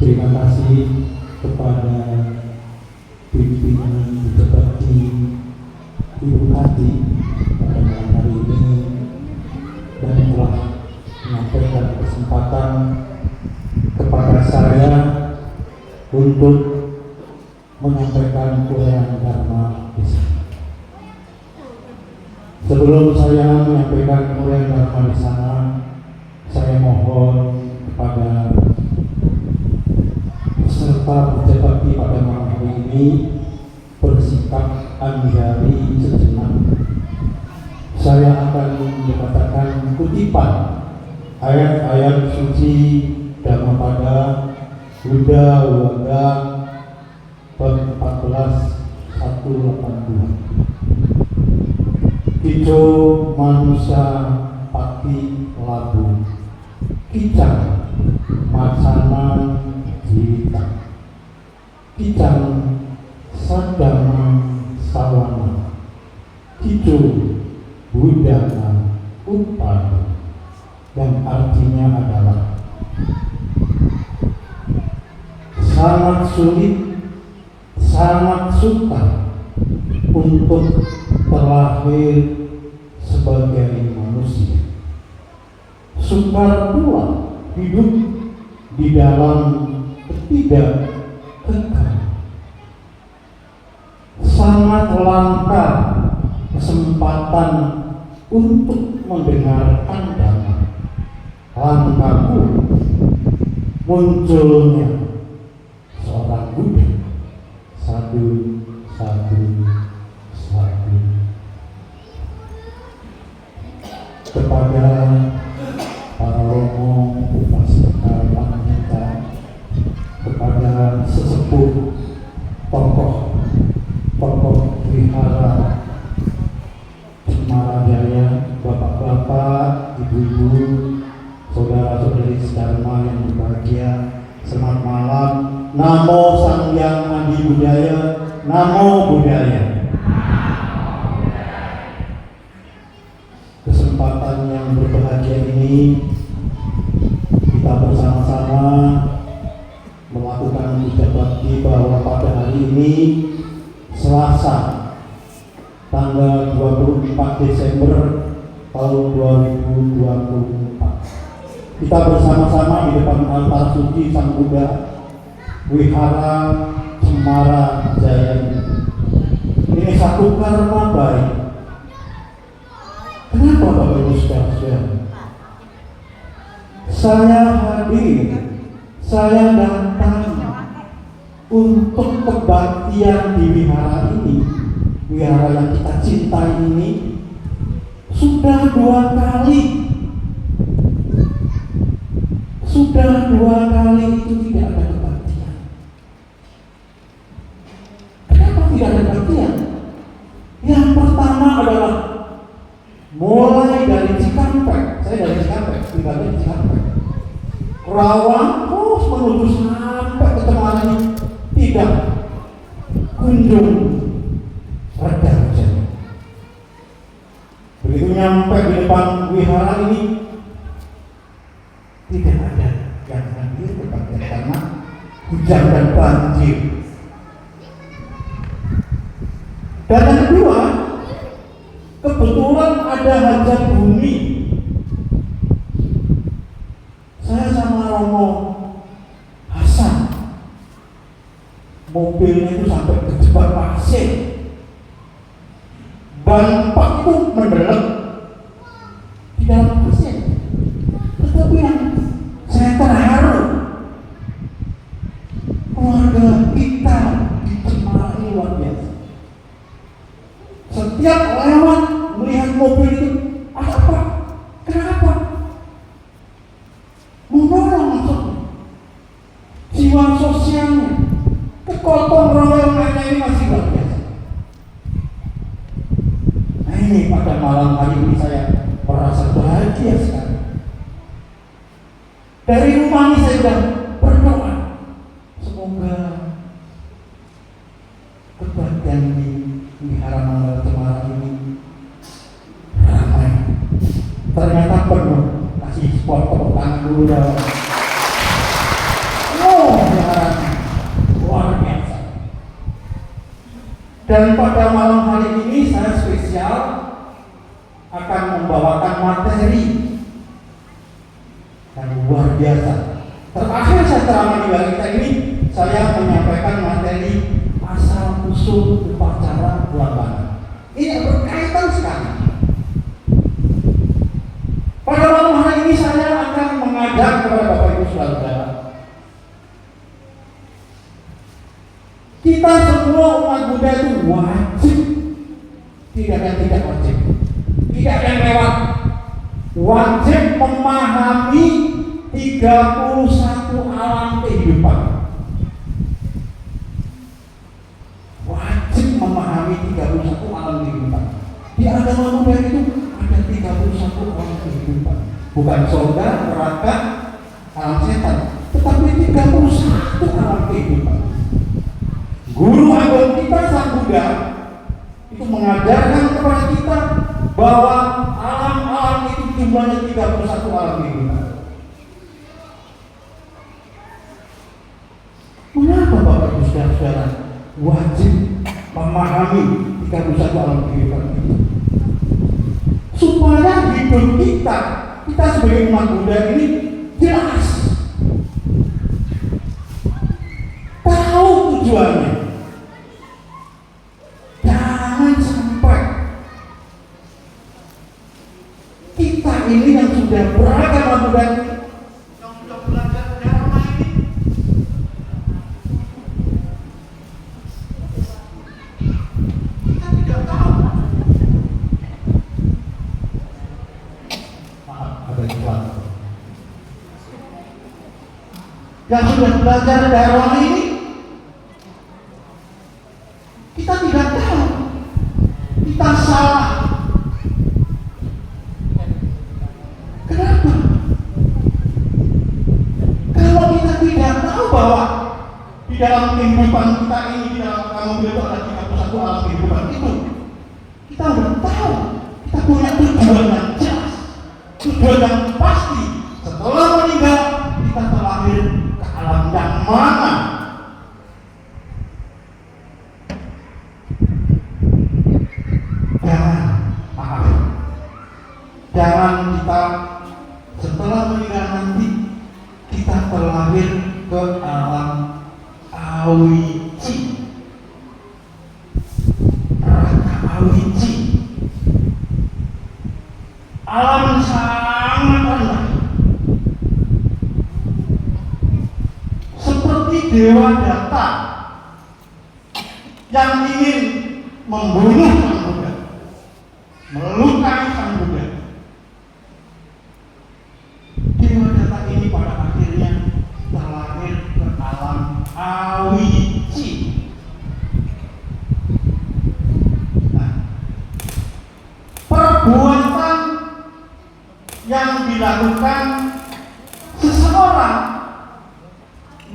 Terima kasih kepada pimpinan seperti Ibu Ati pada malam hari ini dan telah menyampaikan kesempatan kepada saya untuk menyampaikan uraian Dharma di sini. Sebelum saya menyampaikan uraian Dharma di sana, saya mohon kepada peserta pejabat pada malam hari ini bersikap anjari sejenak. Saya akan membacakan kutipan ayat-ayat suci Dhammapada Buddha Waga bab 14:182. Kico manusia pati labu, kicang macana jita, kicang sadama sawana, kico budana upadu, dan artinya adalah sangat sulit, sangat sukar untuk terlahir sebagai manusia. Sukar pula hidup di dalam ketidakkekal. Sangat langka kesempatan untuk mendengarkan Dhamma. Langka pula munculnya seorang Buddha. Satu. Kepada para romo, upasaka, panitia, kepada sesepuh, tokoh wihara Cemara Jaya, bapak-bapak, ibu-ibu, saudara-saudari sedharma yang berbahagia, selamat malam. Namo Sang Hyang Adi Budaya, Namo Buddhaya. Kesempatan yang berbahagia ini kita bersama-sama melakukan ucap bakti bahwa pada hari ini Selasa tanggal 24 Desember tahun 2024 kita bersama-sama di depan altar suci Sang Buddha Wihara Cemara Jaya. Ini satu karma baik. Kenapa Bapak Ibu sekalian? Saya hadir, saya datang untuk kebaktian di wihara ini, wihara yang kita cintai ini, sudah 2 kali. Sudah 2 kali itu tidak ada kebaktian. Kenapa tidak ada kebaktian? Yang pertama adalah mulai dari Cikampek, saya dari Cikampek, tinggalnya di Cikampek, Kerawang terus menuju sampai ke Cemara ini tidak kunjung reda hujan. Begitu nyampe di depan wihara ini tidak ada yang hadir kepada karena hujan dan banjir. Dan yang kedua, kebetulan ada hajat bumi. Saya sama Romo Hasan, mobilnya itu sampai kejebak pasir, ban pak itu mendelep di dalam pasir. Tetapi yang saya terharu, keluarga kita di Cemara ini luar biasa. Setiap lewat melihat mobil itu, ada apa? Kenapa? Menolong maksudnya. Jiwa sosialnya, kegotong royongannya ini masih luar biasa. Nah ini pada malam hari ini saya merasa bahagia sekali. Dari rumah ini saya sudah berdoa, semoga kebaktian di Wihara Mangala Cemara ini ramai. Ternyata penuh. Kasih sport tepuk tangan dulu dong. Oh, luar biasa. Dan pada malam hari ini saya spesial akan membawakan materi yang luar biasa. Terakhir saya ceramah di Balita ini, saya menyampaikan materi asal usul upacara bulan Bana. Ini berkaitan sekali. Pada malam hari ini saya akan mengajak kepada Bapak Ibu Saudara, kita semua umat Buddha itu wajib, tidak ada yang tidak wajib, tidak ada yang lewat, wajib memahami 31 alam kehidupan. Wajib memahami 31 alam kehidupan. Di agama Buddha itu ada 31 alam kehidupan. Bukan surga, neraka, alam setan, tetapi 31 alam kehidupan. Guru agung kita Sang Buddha itu mengajarkan kepada kita bahwa alam-alam itu jumlahnya 31 alam kehidupan. Mengapa Bapak Ibu Saudara wajib memahami 31 alam kehidupan itu? Supaya hidup kita sebagai umat Buddha ini jelas, tahu tujuannya. Jangan sampai kita ini yang sudah beragama Buddha, yang sudah belajar dharma ini, kita tidak tahu. Maaf, ada iklan. Yang sudah belajar dharma ini, kita tidak tahu, kita salah. Kenapa? Kalau kita tidak tahu bahwa di dalam kehidupan kita ini, di dalam kamu itu ada 31 alam kehidupan itu, kita sudah tahu, kita punya tujuan yang jelas, tujuan yang pasti. Setelah meninggal, kita terlahir ke alam yang mana? Jangan kita setelah meninggal nanti kita terlahir ke alam awici, neraka awici, alam sangat rendah, seperti Dewa Data yang ingin membunuh Sang Buddha, melukai Sang Buddha. Dewa Data ini pada akhirnya terlahir ke alam awici. Nah, perbuatan yang dilakukan seseorang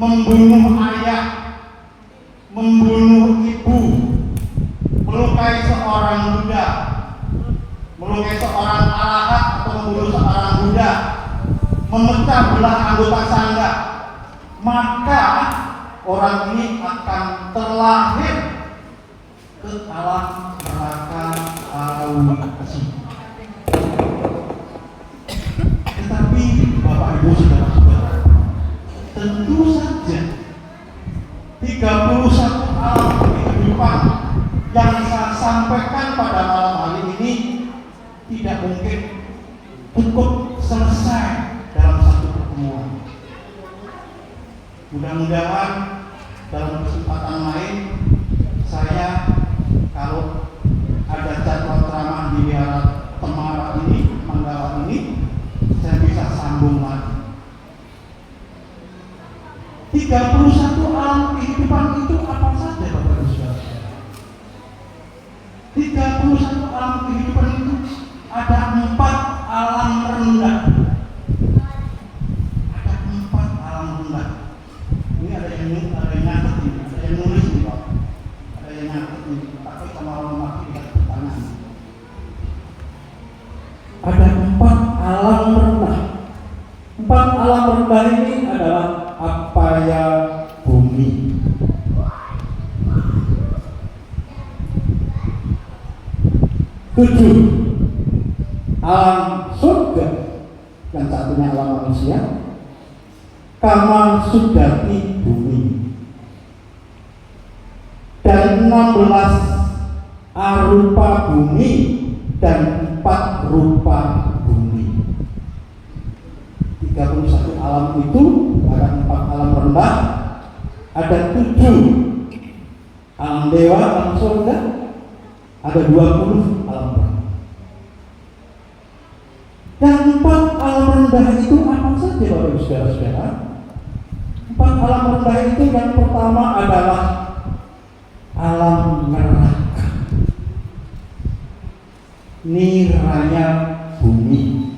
membunuh ayah, membunuh ibu, melukai seorang budak, melukai seorang alahat atau membunuh seorang budak, memecah belah anggota sangga, maka orang ini akan terlahir ke alam neraka alusi. Tetapi Bapak Ibu saudara-saudara, tentu saja 31 alam kehidupan yang saya sampaikan pada malam hari ini tidak mungkin cukup selesai dalam satu pertemuan. Mudah-mudahan dalam kesempatan lain saya, kalau ada jadwal ceramah di Wihara Temara ini, Manggala ini, saya bisa sambung lagi. 31 alam kehidupan itu apa saja Bapak Ibu Saudara? 31 alam kehidupan itu ada 4 alam rendah. Ada 4 alam rendah. Ini ada yang nyatet ini, ada yang nulis ini Pak. Ada yang nyatet ini, tapi sama orang mati tidak bertangan. Ada 4 alam rendah. 4 alam rendah ini adalah apaya bumi. Tujuh, alam surga, yang satunya alam manusia, kama sudati bumi. Dan 16 arupa bumi dan 4 rupa bumi. 31 alam itu ada 4 alam rendah, ada 7 alam dewa, alam surga, ada 20 alam rendah. Yang 4 alam rendah itu apa saja Bapak Ibu Saudara-saudara? 4 alam rendah itu yang pertama adalah alam neraka, niraya bumi.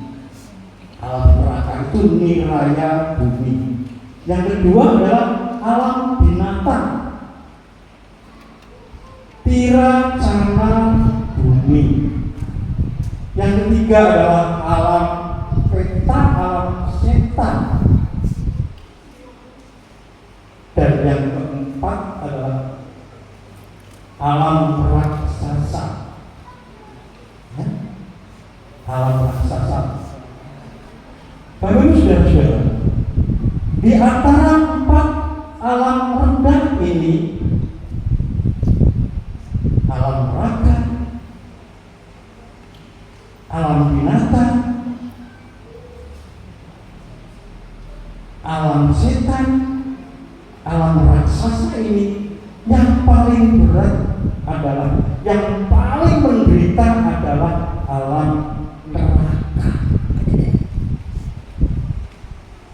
Alam neraka itu niraya bumi. Yang kedua adalah alam binatang, tiracana bumi. Yang ketiga adalah alam peta, alam setan. Dan yang keempat adalah alam raksasa. Ya? Alam raksasa. Bapak Ibu Saudara-saudara, di antara 4 alam rendah ini, alam neraka, alam binatang, alam setan, alam raksasa ini, yang paling berat adalah, yang paling menderita adalah alam neraka.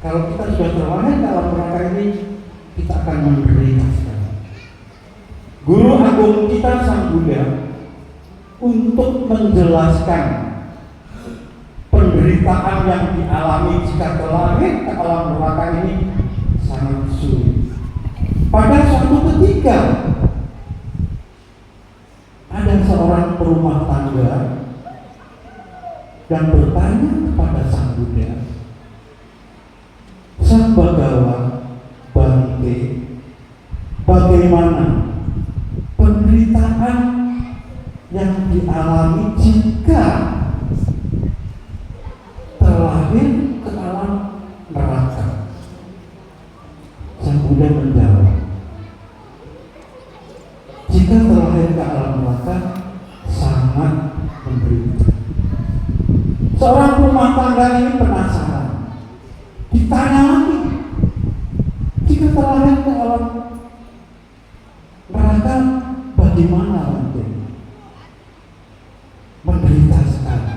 Kalau kita sudah terlahir ke alam neraka ini, kita akan menderita sekali. Guru agung kita Sang Buddha untuk menjelaskan penderitaan yang dialami jika terlahir ke alam neraka ini sangat sulit. Pada suatu ketika ada seorang perumah tangga yang bertanya kepada Sang Buddha, Sang Bhagawa Bante, bagaimana penderitaan yang dialami jika terlahir ke alam neraka? Sang Buddha menjawab, jika terlahir ke alam neraka sangat menderita. Seorang rumah tangga ini penasaran, ditanya lagi, jika terlahir ke alam neraka bagaimana nanti? Menderita sekali.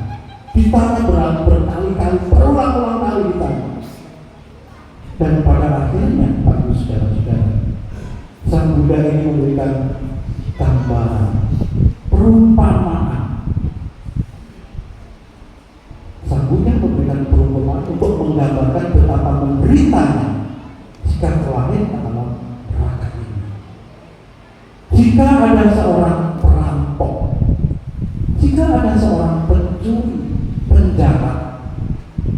Ditanya berkali-kali, berulang-ulang kali ditanya. Dan pada akhirnya, Pak Ibu Saudara-saudara, Sang Buddha ini memberikan gambaran, perumpamaan. Sang Buddha memberikan menggambarkan betapa menderitanya jika terlahir ke alam neraka ini. Jika ada seorang perampok, jika ada seorang pencuri, penjahat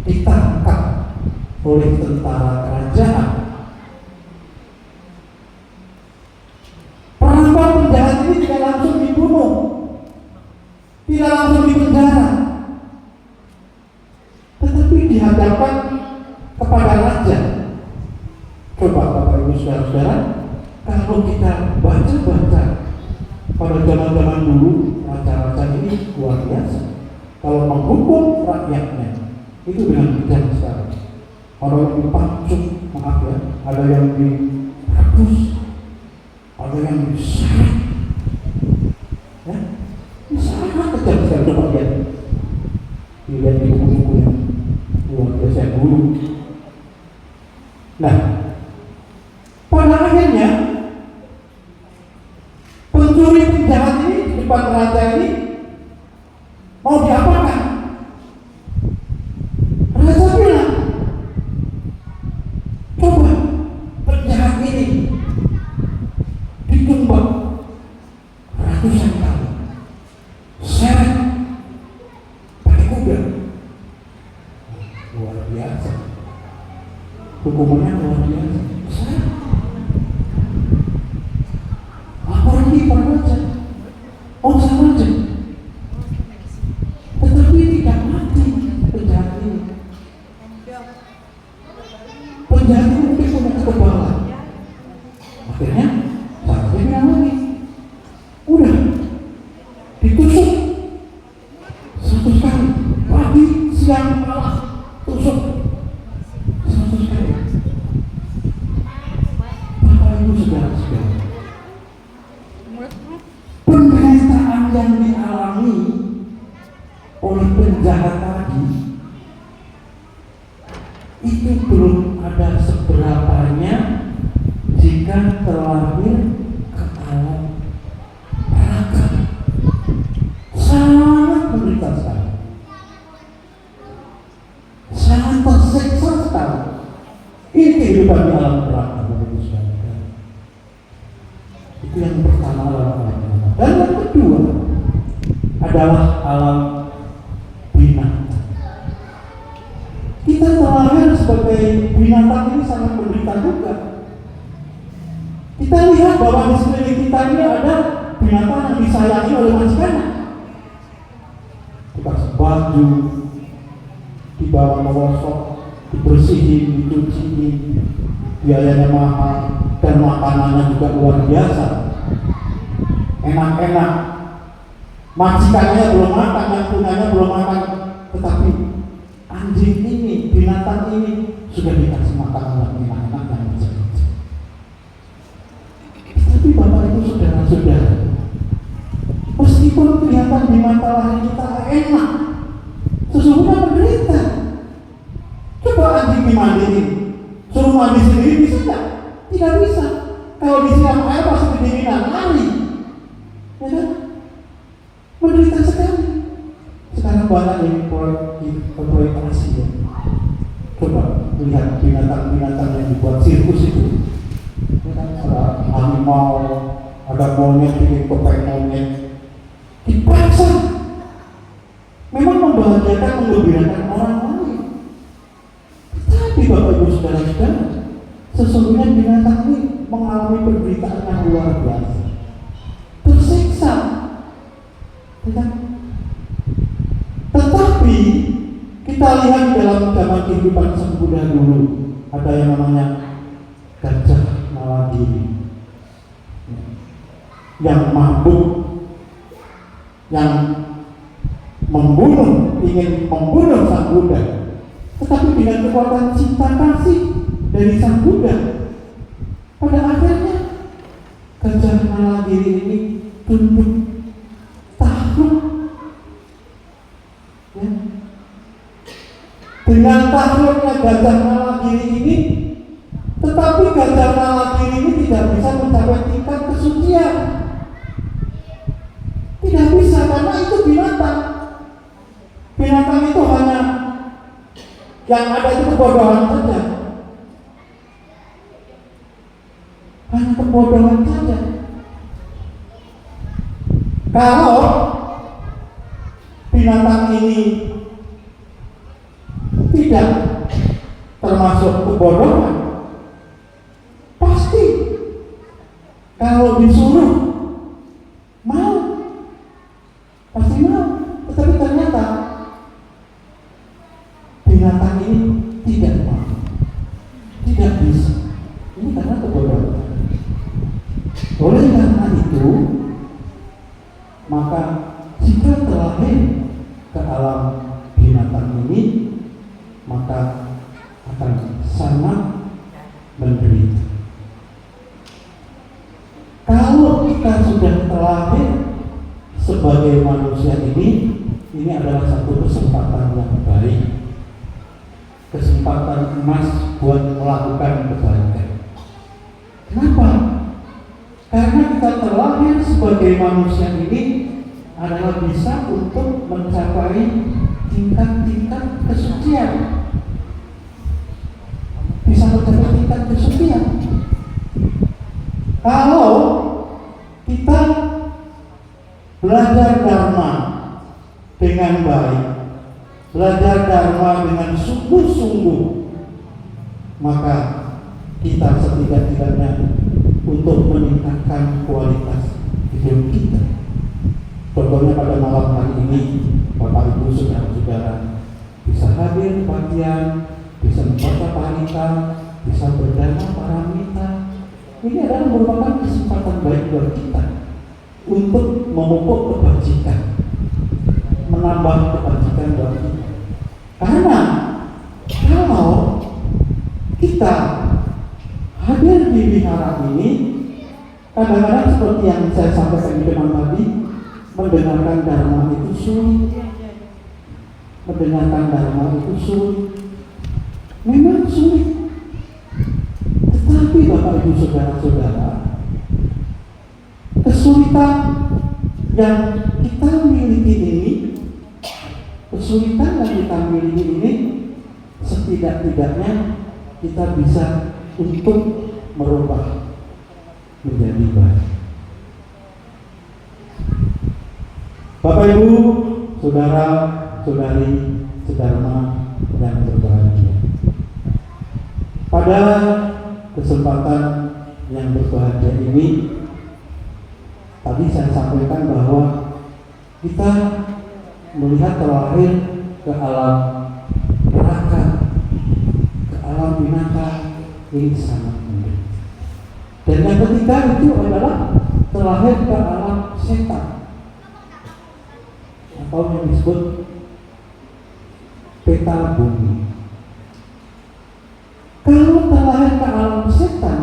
ditangkap oleh tentara kerajaan, perampok penjahat ini tidak langsung dibunuh, tidak langsung dipenjara, tetapi dihadapkan kepada raja. Coba Bapak Ibu Saudara-saudara, kalau kita baca-baca pada zaman-zaman dulu, raja-raja ini luar biasa. Kalau menghukum rakyatnya itu dengan kejam sekali. Orang yang dipacung, maaf ya, ada yang dihapus, ada yang diseret, ya, ini sangat kejam sekali. Coba lihat, dilihat di buku-buku yang luar biasa dulu. Nah, pada akhirnya pencuri penjahat ini di depan raja ini mau diapakan? Raja bilang, coba penjahat ini ditumbak ratusan kali, seret pakai kuda. Luar biasa, hukumannya luar biasa. Laporan di raja, oh sama aja, tetapi tidak mati penjahat ini. Penjahat ini mungkin punya kekebalan. Akhirnya saya bilang lagi, udah ditusuk 100 kali, pagi, siang, malam, tusuk 100 kali. Bapak Ibu Saudara-saudara, penderitaan yang dialami oleh penjahat tadi itu belum ada seberapanya jika terlahir ke alam neraka. Sangat menderita sekali, sangat tersiksa sekali. Ini kehidupan di alam neraka. Itu yang pertama, alam neraka. Dan yang kedua adalah alam binatang. Kita terlahir sebagai binatang ini sangat menderita juga. Kita lihat bahwa di sekeliling kita ini ada binatang yang disayangi oleh majikannya. Dikasih baju, dibawa mewosok, dibersihin, dicuciin, biayanya mahal, dan makanannya juga luar biasa. Enak-enak, majikannya belum makan, yang punyanya belum makan, tetapi anjing ini, binatang ini sudah dikasih makanan yang enak-enak dan macam-macam. Tapi Bapak Ibu Saudara-saudara, meskipun kelihatan di mata lahir kita enak, sesungguhnya menderita. Coba anjing dimandiin, suruh mandi sendiri bisa nggak? Tidak bisa. Kalau disiram air pasti kedinginan, lari. Ya kan? Menderita sekali. Sekarang banyak yang proyektasi ya. Coba lihat binatang-binatang yang dibuat sirkus itu. Ya kan? Ada harimau, ada monyet, bikin topeng monyet. Dipaksa. Memang membahagiakan, menggembirakan orang lain. Tapi Bapak Ibu Saudara-saudara, sesungguhnya binatang ini mengalami penderitaan yang luar biasa, tersiksa, ya. Tetapi kita lihat di dalam zaman kehidupan sang Buddha dulu, ada yang namanya gajah Malagiri, yang mabuk, yang ingin membunuh sang Buddha, tetapi dengan kekuatan cinta kasih dari sang Buddha, pada akhirnya gajah Malagiri ini tunduk takluk, ya. Dengan takluknya gajah Malagiri ini, tetapi gajah Malagiri ini tidak bisa mencapai tingkat kesucian. Tidak bisa, karena itu binatang. Binatang itu hanya Yang ada itu kebodohan saja. Hanya kebodohan saja. Kalau binatang ini tidak termasuk kebodohan, pasti kalau disuruh mau, pasti mau. Tetapi ternyata binatang ini tidak mau, tidak bisa. Ini karena kebodohan. Oleh karena itu, maka jika terlahir ke alam binatang ini, maka akan sangat menderita. Kalau kita sudah terlahir sebagai manusia ini adalah satu kesempatan yang baik, kesempatan emas buat melakukan kebaikan. Kenapa? Karena kita terlahir sebagai manusia ini adalah bisa untuk mencapai tingkat-tingkat kesucian. Bisa mencapai tingkat kesucian. Kalau kita belajar dharma dengan baik, belajar dharma dengan sungguh-sungguh, maka kita setidak-tidaknya untuk meningkatkan kualitas hidup kita. Contohnya pada malam hari ini, Bapak Ibu saudara-saudara bisa hadir bagian, bisa membaca parita, bisa berdana paramita. Ini adalah merupakan kesempatan baik buat kita untuk memupuk kebajikan, menambah kebajikan buat kita. Karena kalau kita hadir di wihara ini, kadang-kadang seperti yang saya sampaikan di depan tadi, mendengarkan dharma itu sulit. Mendengarkan dharma itu sulit. Memang sulit. Tetapi Bapak Ibu saudara-saudara, kesulitan yang kita miliki ini, setidak-tidaknya kita bisa untuk merubah menjadi baik. Bapak Ibu, saudara, saudari, sedharma yang berbahagia. Pada kesempatan yang berbahagia ini, tadi saya sampaikan bahwa kita melihat terlahir ke alam neraka, ke alam binatang, ini sangat mudah. Dan yang ketiga itu adalah terlahir ke alam setan, atau yang disebut peta bumi. Kalau terlahir ke alam setan,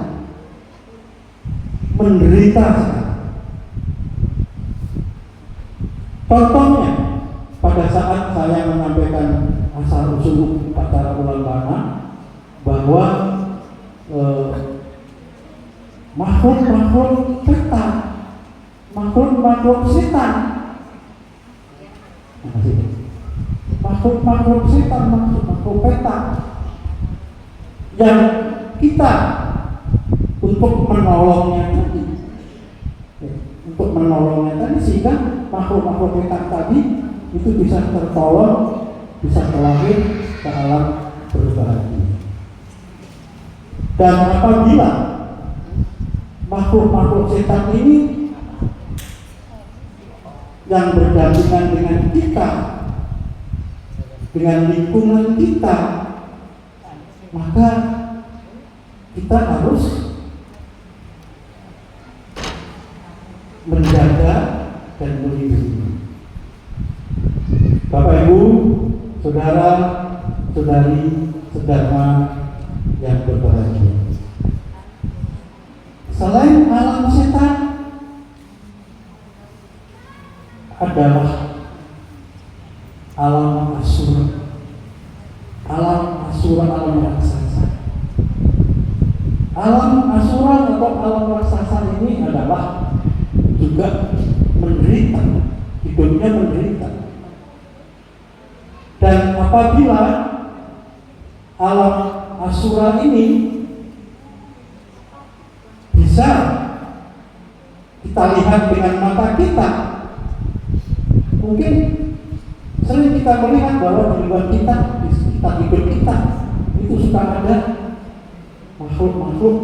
menderita sekali. Contohnya, pada saat saya menyampaikan asal usul upacara ulang bana, bahwa makhluk-makhluk peta, makhluk-makhluk setan, makhluk-makhluk setan, makhluk peta yang kita untuk menolongnya tadi, sehingga makhluk-makhluk peta tadi itu bisa tertolong, bisa terlahir ke alam berbahagia. Dan apabila makhluk-makhluk setan ini yang berdampingan dengan kita, dengan lingkungan kita, maka kita harus menjaga dan melindungi. Bapak Ibu, saudara, saudari, sedharma yang berbahagia. Selain alam setan, adalah alam asura, alam raksasa. Alam asura atau alam raksasa ini adalah juga menderita, hidupnya menderita. Dan apabila alam Asura ini bisa kita lihat dengan mata kita. Mungkin sering kita melihat bahwa di luar kita, di sekitar hidup kita itu suka ada makhluk-makhluk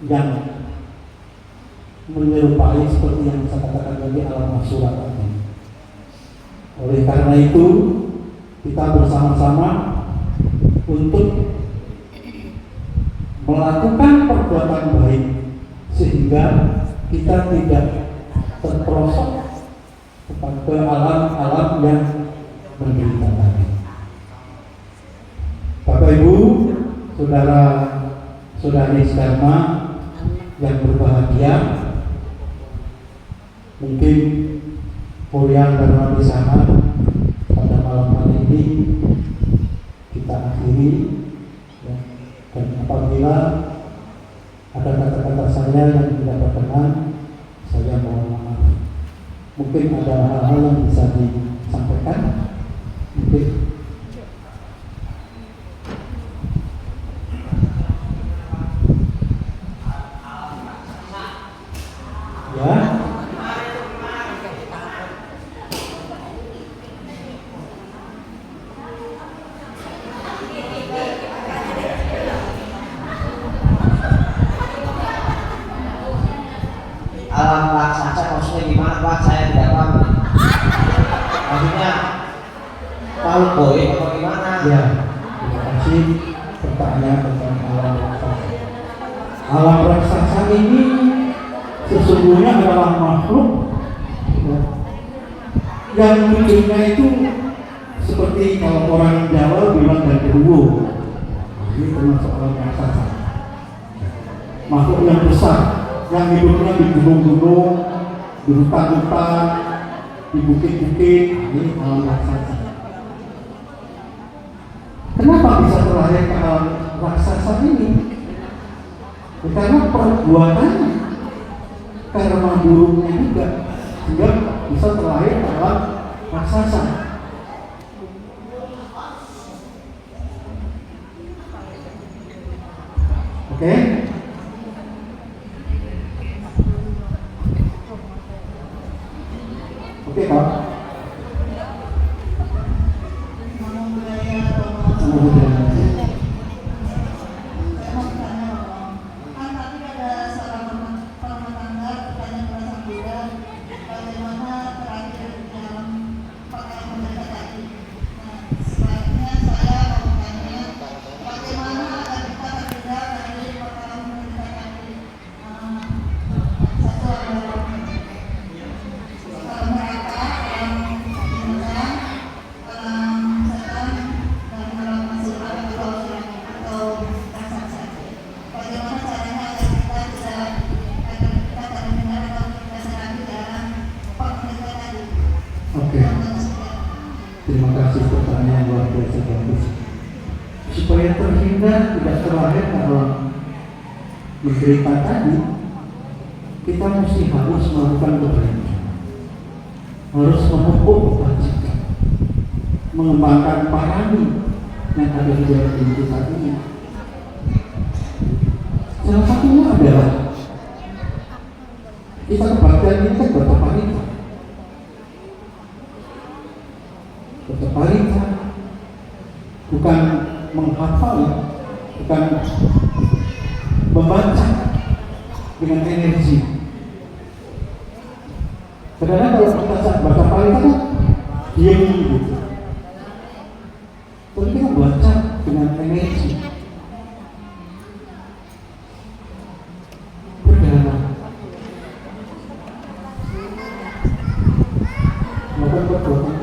yang menyerupai seperti yang saya katakan tadi alam Asura tadi. Oleh karena itu kita bersama-sama untuk melakukan perbuatan baik sehingga kita tidak terperosok ke alam-alam yang menderita tadi. Bapak Ibu, saudara-saudari Dharma yang berbahagia, mungkin kuliah Dharma di sana pada malam hari ini kita akhiri, ya. Dan apabila ada kata-kata saya yang tidak berkenan, saya mohon maaf. Mungkin ada hal-hal yang bisa disampaikan, mungkin. Ya. Alam raksasa maksudnya gimana Pak? Saya tidak paham. Maksudnya tahu boy atau gimana? Ya, terima kasih pertanyaan tentang alam raksasa. Alam raksasa ini sesungguhnya adalah makhluk, ya, yang wujudnya itu seperti kalau orang Jawa bilang genderuwo. Ini termasuk alam raksasa. Makhluk yang besar, yang hidupnya di gunung-gunung, di hutan-hutan, di bukit-bukit. Ini alam raksasa. Kenapa bisa terlahir ke alam raksasa ini? Ya, karena perbuatannya, karena burungnya juga, sehingga bisa terlahir ke alam raksasa. Oke? Oke, Pak. Oke, terima kasih pertanyaan luar biasa bagus. Supaya terhindar tidak terlahir kalau menderita tadi, kita mesti harus melakukan kebaikan, harus memupuk kebajikan, mengembangkan parani yang ada di dalam diri kita ini. Salah satunya adalah kita kebaktian ini kan berteparika. Berteparika bukan menghafal, bukan membaca dengan energi. Kadang-kadang kalau kita saat berteparika kan diam gitu. Tapi kita baca dengan energi. Berdalam. Melakukan perbuatan.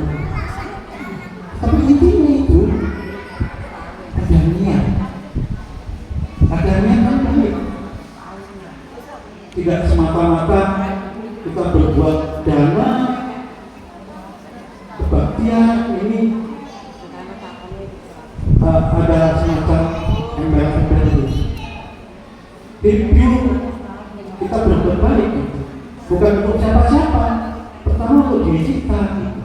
Tapi intinya itu ada niat. Ada niat yang baik. Tidak semata-mata kita berbuat dana kebaktian ini ada semacam embel-embel itu. Review kita berbuat baik gitu. Bukan untuk siapa-siapa. Pertama untuk diri kita gitu.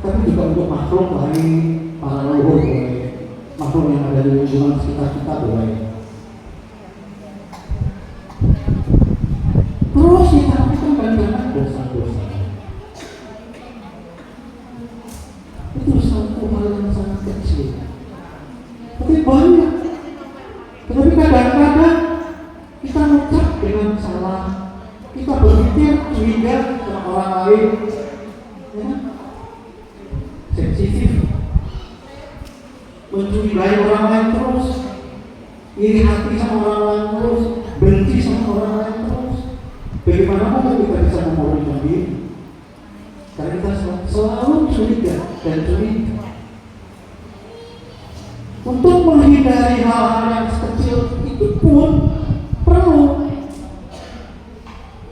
Tapi juga untuk makhluk lain, para leluhur, boleh makhluk yang ada di lingkungan sekitar kita, boleh. Terus kita lakukan kadang-kadang dosa-dosa. Itu satu hal yang sangat kecil, tapi banyak. Tetapi kadang-kadang kita ngucap dengan salah, kita berpikir curiga sama orang lain, ya, sensitif, mencurigai orang lain terus, iri hati sama orang lain terus, benci sama orang lain terus. Bagaimana mungkin kita bisa memulihkan diri? Karena kita selalu curiga dan curiga. Untuk menghindari hal-hal yang sekecil itu pun perlu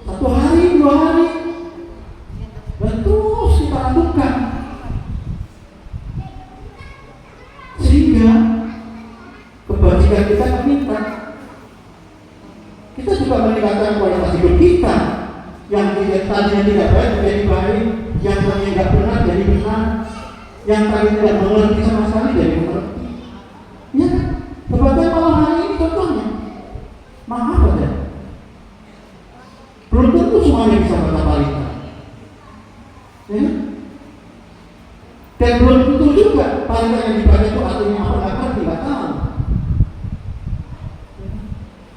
1 hari, 2 hari, dan terus kita lakukan, sehingga kebajikan kita meningkat. Kita juga meningkatkan kualitas hidup kita. Yang tadinya tidak baik menjadi baik, yang tadinya tidak benar jadi benar, yang tadinya tidak mengerti sama sekali jadi mengerti. Ya kan? Sebagai malam hari ini contohnya, maaf aja, belum tentu semuanya bisa baca balita, ya? Dan belum tentu juga balita yang dibaca itu artinya apa tidak tahu.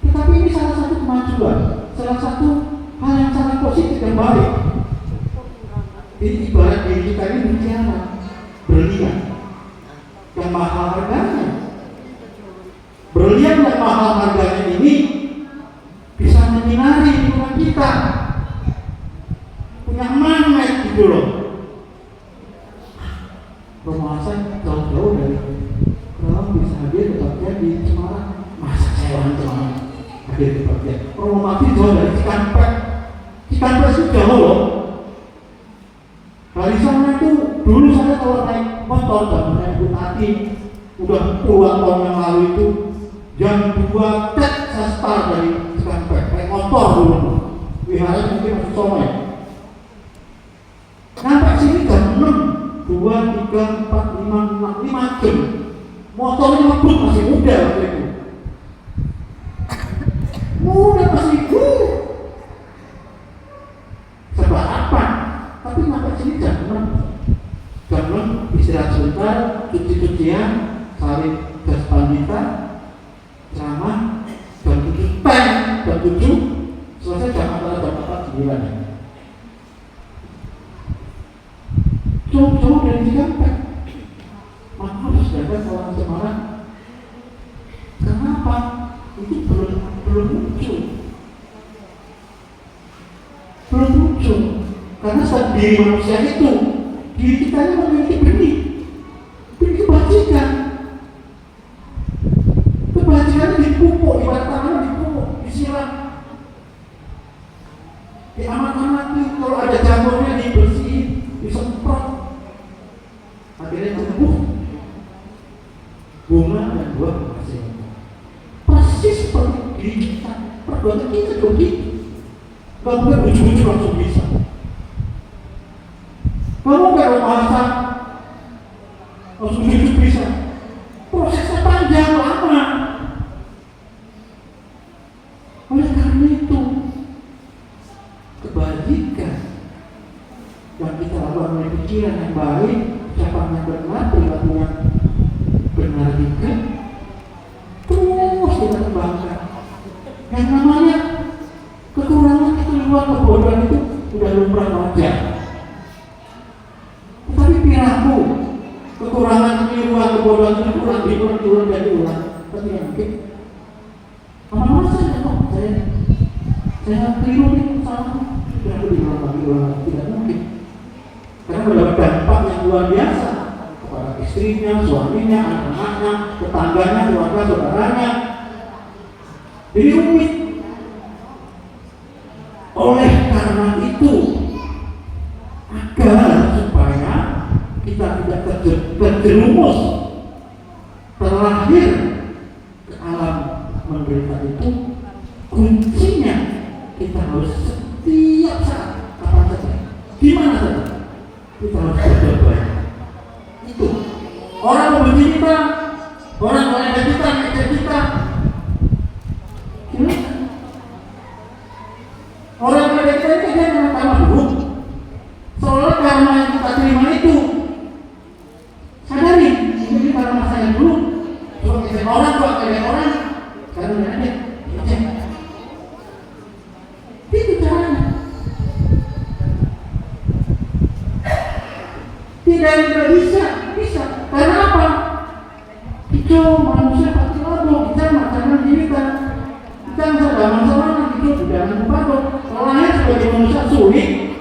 Tetapi ini salah satu kemajuan, salah satu hal yang sangat positif dan baik. Ini ibarat diri kita ini mutiara, berlian yang mahal harganya. Berlian yang mahal harganya ini bisa menyinari lingkungan kita, punya magnet gitu loh. Rumah saya jauh-jauh dari kalau bisa hadir tempatnya di Semarang, masa saya orang Semarang hadir tempatnya. Rumah saya jauh dari Cikampek itu jauh loh. Dari sana itu dulu saya kalau naik motor dan naik Bugatti udah puluhan tahun yang lalu itu, jam 2 tet saya start dari Cikampek naik motor dulu. Wihara mungkin masih somai. Sampai sini jam 6, 2, 3, 4, 5 jam. Motornya ngebut masih muda waktu itu. Muda masih sebalapan. Tapi sampai sini jam 6. Jam 6 istirahat sebentar, cuci-cucian, cari gas pandita, ceramah, jam 7 jam 7 selesai jam 4 9 ya. Jauh-jauh dari Cikampek. Maaf sedangkan orang Semarang. Kenapa? Itu belum muncul. Belum muncul. Karena saat diri manusia itu, diri kita ini memiliki benih kebajikan. Kebajikan dipupuk, ibarat tangan dipupuk, disiram, diamat-amati. Kalau ada jamurnya dibersihin, disemprot, akhirnya tumbuh bunga dan buah hasilnya. Persis seperti diri kita, perbuatan kita juga gitu. Gak boleh ujung-ujung langsung bisa. Kamu gak masak langsung hidup bisa. Prosesnya panjang, lama. Oleh karena itu, kebajikan yang kita lakukan oleh pikiran yang baik, ucapan yang benar, perilaku yang benar juga, terus kita kembangkan. Yang namanya kekurangan itu, luar kebodohan itu sudah lumrah wajar. Tetapi perilaku kekurangan keliruan kebodohan itu diulang dan diulang. Tapi yang mungkin lama-lama saya keliru nih, salah, tidak perlu diulang lagi, tidak mungkin. Karena mendapat dampak yang luar biasa kepada istrinya, suaminya, anak-anaknya, tetangganya, keluarga, saudaranya. Jadi rumit. Oleh karena itu, agar supaya kita tidak terjerumus terlahir ke alam menderita itu, kuncinya kita harus setiap saat, kapan saja, di mana saja, kita harus berbuat baik. Itu Orang membenci kita, orang mengejek kita, ngejek kita. Gimana? Orang mengejek kita ini dia memang karma buruk. Soalnya karma yang kita terima itu, sadari, ini karma saya dulu. Kalau ngejek orang, sekarang udah ada, ngejek. Itu caranya. Tidak bisa. Karena apa? Itu manusia pasti lobo, kita macam diri kita. Kita nggak ada masalah, itu jangan lupa. Lahir sebagai manusia sulit.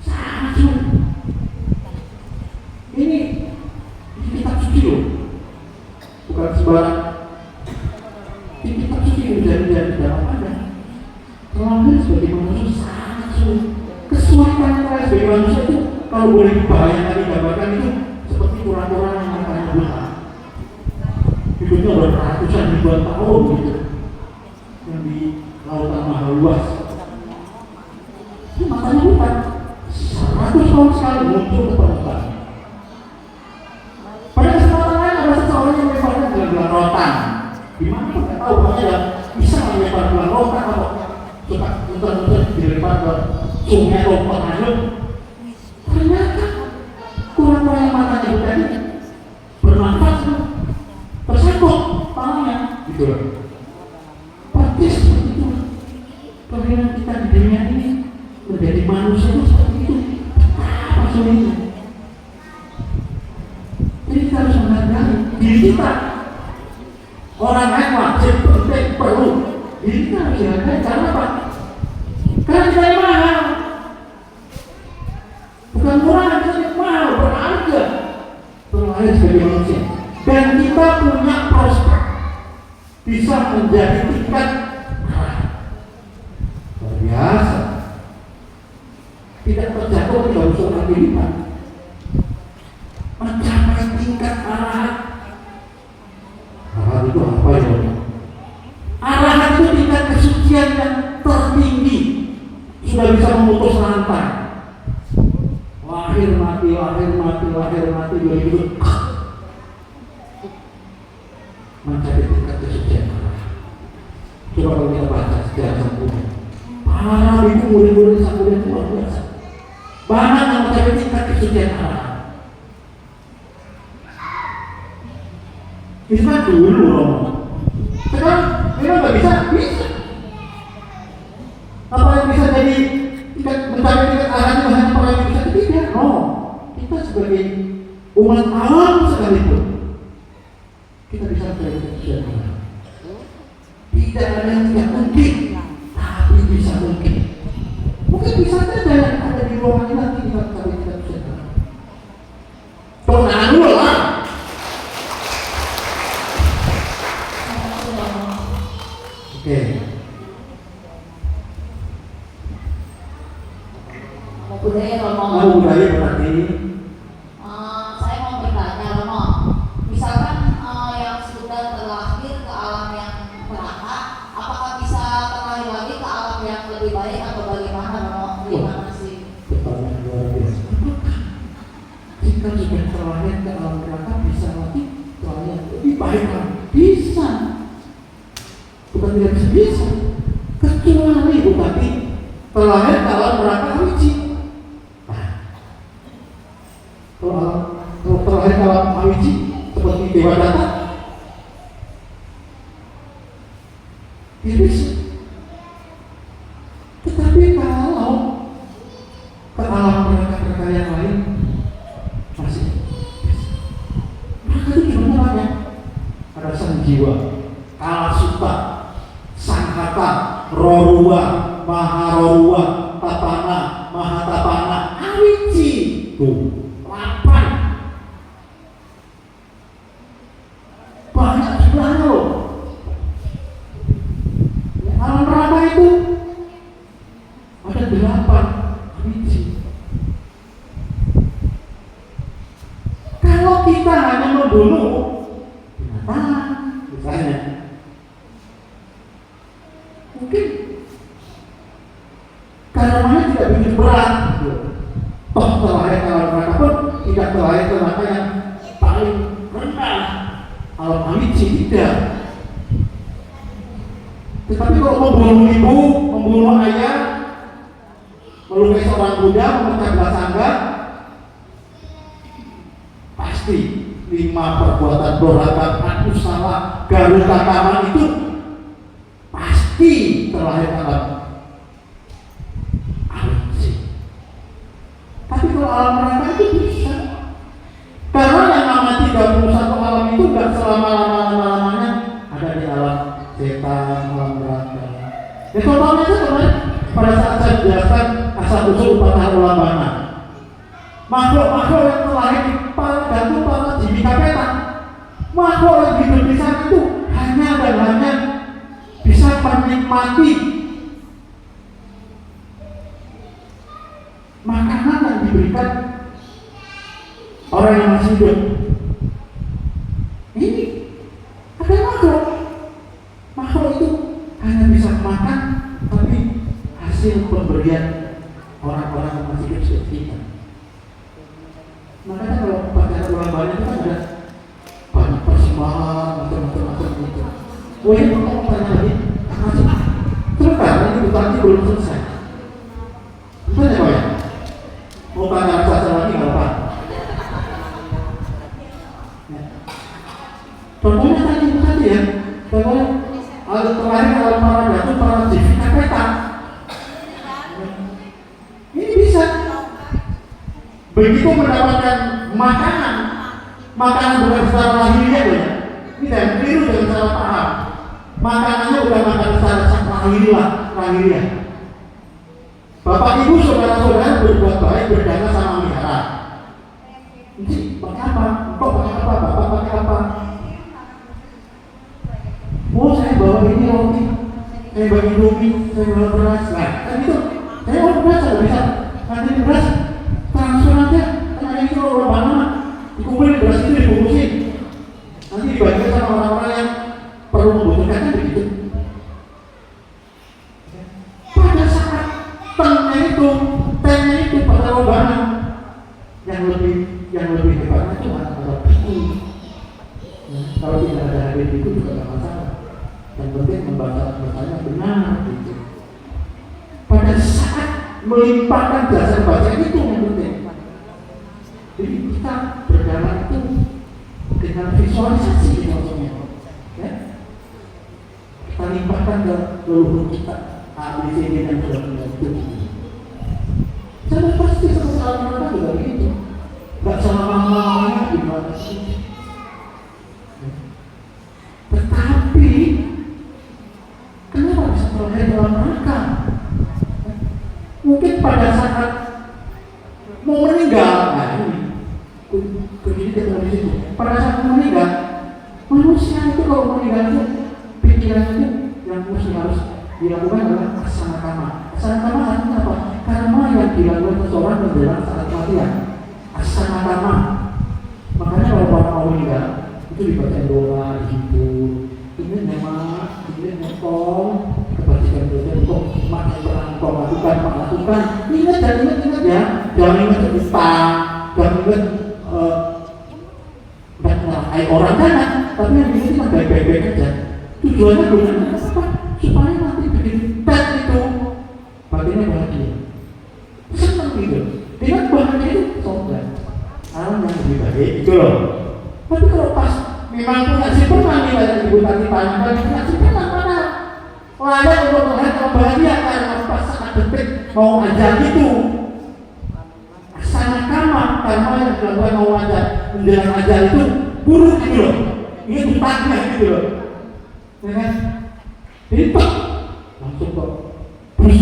Sangat sulit. Ini kitab suci loh, bukan sembarang. Ini kitab suci dari dalam ada. Lahir sebagai manusia sangat sulit. Kesulitan kita sebagai manusia itu kalau boleh dibayangkan digambarkan itu seperti orang-orang yang matanya buta, hidupnya berratusan ribuan tahun gitu, yang di lautan maha luas. Ini matanya buta, 100 tahun sekali muncul ke permukaan. Pada kesempatan lain ada seseorang yang melemparkan gelang rotan. Gimana pun nggak tahu, makanya bisa melempar gelang rotan atau suka muter-muter dilempar ke sungai atau pengaruh. Ternyata orang-orang yang matanya buta ini bernafas, tersangkut tangannya, gitu loh. Persis seperti itu. Bagaimana kita di dunia ini menjadi manusia itu seperti itu. Apa sulitnya? Jadi kita harus menghargai diri kita. Orang lain wajib, penting, perlu. Diri kita harus dihargai. Karena apa? Karena kita yang mahal. Bukan murah, kita yang mahal, berharga. Terlahir sebagai manusia. Dan kita punya prospek bisa menjadi tingkat luar biasa. Tidak terjatuh di dalam suatu kehidupan. Mencapai tingkat arahan. Arahan itu apa ya? Arahan itu tingkat kesucian yang tertinggi. Sudah bisa memutus rantai. Lahir mati begitu. Mencapai tingkat kesucian. Coba kalau kita baca sejarah sempurna. Para itu murid-murid sempurna itu luar biasa. Banyak yang mencapai tingkat kesucian Allah. Bisa dulu Romo. Sekarang memang nggak bisa. Apa yang bisa jadi tingkat mencapai tingkat Allah itu hanya para yang bisa tidak? No. Kita sebagai umat alam sekalipun kita bisa mencapai kesucian Allah. Tidak ada yang tidak mungkin, tapi bisa mungkin. Mungkin bisa saja yang ada di ruangan ini nanti kita bisa. Tenang dulu lah. Oke. Mau budaya Romo. Mau budaya berarti. Saya mau bertanya Romo. Misalkan yang sudah terlahir ke alam yang neraka, apakah bisa terlahir lagi ke alam yang lebih baik atau bagaimana Romo? Gimana sih? Pertanyaan luar biasa. Jika sudah terlahir ke alam neraka bisa lagi terlahir lebih baik lagi? Bisa. Bukan tidak bisa. Kecuali bupati terlahir ke alam neraka suci. Kalau terlahir ke alam suci seperti Dewa Data, ya bisa. Tetapi kalau ke alam mereka yang lain masih bisa. Maka itu gimana namanya? Ada sang jiwa, Kalasuta, Sanghata, Rorua, Maharoruwa, Tapana, Mahatapana, Awici. Tuh, 8. Banyak juga loh. Alam neraka itu ada 8 biji. Kalau kita hanya membunuh binatang, misalnya, mungkin karenanya tidak begitu berat. toh terlahir ke alam neraka pun tidak terlahir ke neraka yang paling rendah. Alam amit sih tidak. Tetapi kalau membunuh ibu, membunuh ayah, melukai seorang budak, memecah belah sangga, pasti 5 perbuatan durhaka, aku salah, garuk takaman itu pasti terlahir alam amit. Tapi kalau alam neraka itu bisa, karena yang nama 31 alam itu nggak selama-lamanya ada di alam setan, alam neraka. Ya contohnya itu kemarin pada saat saya menjelaskan asal usul para ulama, makhluk-makhluk yang terlahir di gantung para jin kapeta, makhluk yang hidup di sana itu hanya dan hanya bisa menikmati makanan yang diberikan orang yang masih hidup. Ini ada makhluk itu hanya bisa makan, tapi hasil pemberian orang-orang yang masih hidup seperti kita. Makanya kalau pacaran ulang tahun itu kan ada banyak persembahan macam-macam gitu. Oh ini mau tanya lagi, sebentar ini bukannya belum selesai. Betul ya Pak ya? Mau tanya rasa lagi nggak apa? Contohnya tadi ya, contohnya terakhir kalau para datu para jin kapeta, ini bisa begitu mendapatkan makanan bukan secara lahiriah ya, ini dan keliru dengan salah paham. Makanannya bukan makan secara lahiriah. Bapak ibu saudara-saudara berbuat baik, berdagang sama melihara. Ini pakai apa? Kok pakai apa? Bapak pakai apa? Oh saya bawa ini roti, saya bagi roti, saya bawa beras. Nah, kan itu saya mau beras, saya bisa nanti beras transfer aja, karena ini kalau mana dikumpulin beras itu dibungkusin, nanti dibagikan sama orang-orang yang perlu membutuhkan begitu. Pada saat tehnya itu pada lobana yang lebih hebatnya itu adalah ini. Kalau tidak ada hadir itu juga tidak masalah. Yang penting membacanya benar gitu. Pada saat melimpahkan jasa baca itu yang penting. Jadi kita berjalan itu dengan visualisasi maksudnya, ya. Kita limpahkan ke leluhur kita ABCD dan sebagainya itu. Saya pasti seperti alam-alam juga begitu. Gak selama-lamanya gimana sih? Tetapi kenapa bisa terlahir dalam neraka? Mungkin pada saat mau meninggal, nah ini kejadian di situ. Pada saat mau meninggal, manusia itu kalau meninggal itu pikiran itu yang mesti harus dilakukan adalah asana kama. Asana kama artinya apa? Karma yang dilakukan seseorang menjelang saat kematian. Asana kama. Makanya kalau orang mau meninggal itu dibaca doa, dihibur. Ini memang tolong kebajikan dosa untuk mak yang pernah kau lakukan. Ingat ya, jangan ingat utang, jangan ingat menyalahi orang kanan, tapi yang ini cuma baik-baik aja. Tujuannya bukan apa? Supaya nanti bikin pet itu batinnya bahagia, senang gitu. Dengan bahagia itu sobat alam yang lebih baik itu loh. Tapi kalau pas memang punya si pernah nih dari ibu tadi tanya, punya si pernah mana? Layak untuk melihat kalau bahagia karena pas saat detik mau ajar itu. Asana kama yang dilakukan mau ajar menjelang ajar itu buruk gitu loh. Ini utangnya gitu loh. Ya kan? Jadi langsung kok bus.